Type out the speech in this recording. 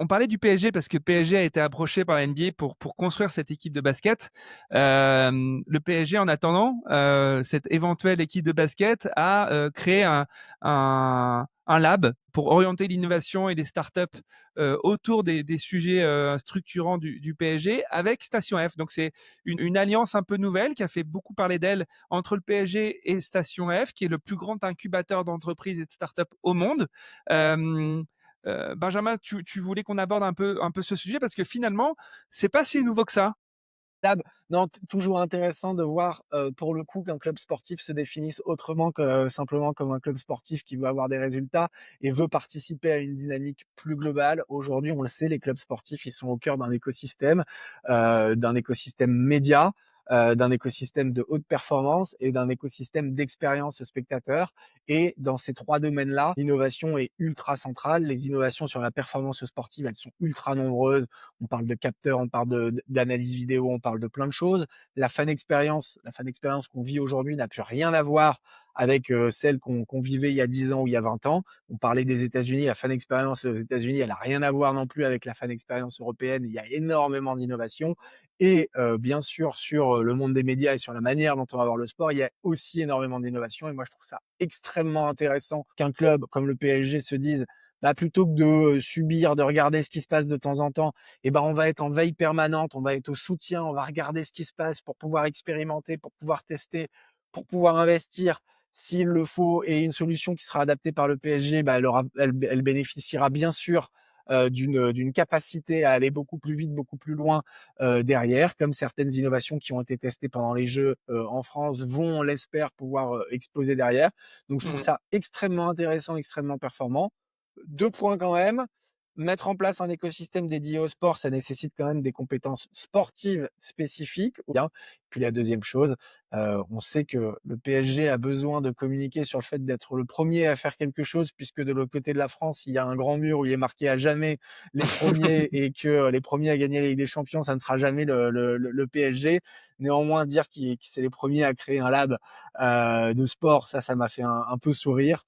On parlait du PSG parce que PSG a été approché par la NBA pour construire cette équipe de basket. Le PSG, en attendant cette éventuelle équipe de basket, a créé un lab pour orienter l'innovation et les startups autour des sujets structurants du PSG avec Station F. Donc c'est une alliance un peu nouvelle qui a fait beaucoup parler d'elle entre le PSG et Station F, qui est le plus grand incubateur d'entreprises et de startups au monde. Euh, Benjamin, tu voulais qu'on aborde un peu ce sujet parce que finalement, c'est pas si nouveau que ça. Lab. Non, toujours intéressant de voir pour le coup qu'un club sportif se définisse autrement que simplement comme un club sportif qui veut avoir des résultats et veut participer à une dynamique plus globale. Aujourd'hui, on le sait, les clubs sportifs, ils sont au cœur d'un écosystème média, d'un écosystème de haute performance et d'un écosystème d'expérience spectateur. Et dans ces trois domaines-là, l'innovation est ultra centrale. Les innovations sur la performance sportive, elles sont ultra nombreuses. On parle de capteurs, on parle d'analyse vidéo, on parle de plein de choses. La fan expérience qu'on vit aujourd'hui n'a plus rien à voir avec celle qu'on vivait il y a 10 ans ou il y a 20 ans. On parlait des États-Unis, la fan expérience aux États-Unis, elle a rien à voir non plus avec la fan expérience européenne. Il y a énormément d'innovation. Et bien sûr, sur le monde des médias et sur la manière dont on va voir le sport, il y a aussi énormément d'innovation. Et moi, je trouve ça extrêmement intéressant qu'un club comme le PSG se dise, bah, plutôt que de subir, de regarder ce qui se passe de temps en temps, eh ben, on va être en veille permanente, on va être au soutien, on va regarder ce qui se passe pour pouvoir expérimenter, pour pouvoir tester, pour pouvoir investir s'il le faut. Et une solution qui sera adaptée par le PSG, bah, elle bénéficiera bien sûr d'une capacité à aller beaucoup plus vite, beaucoup plus loin derrière, comme certaines innovations qui ont été testées pendant les Jeux en France vont, on l'espère, pouvoir exploser derrière. Donc je trouve Mm. ça extrêmement intéressant, extrêmement performant. Deux points quand même. Mettre en place un écosystème dédié au sport, ça nécessite quand même des compétences sportives spécifiques. Bien. Puis la deuxième chose, on sait que le PSG a besoin de communiquer sur le fait d'être le premier à faire quelque chose, puisque de l'autre côté de la France, il y a un grand mur où il est marqué à jamais les premiers et que les premiers à gagner la Ligue des Champions, ça ne sera jamais le PSG. Néanmoins, dire que c'est les premiers à créer un lab de sport, ça m'a fait un peu sourire.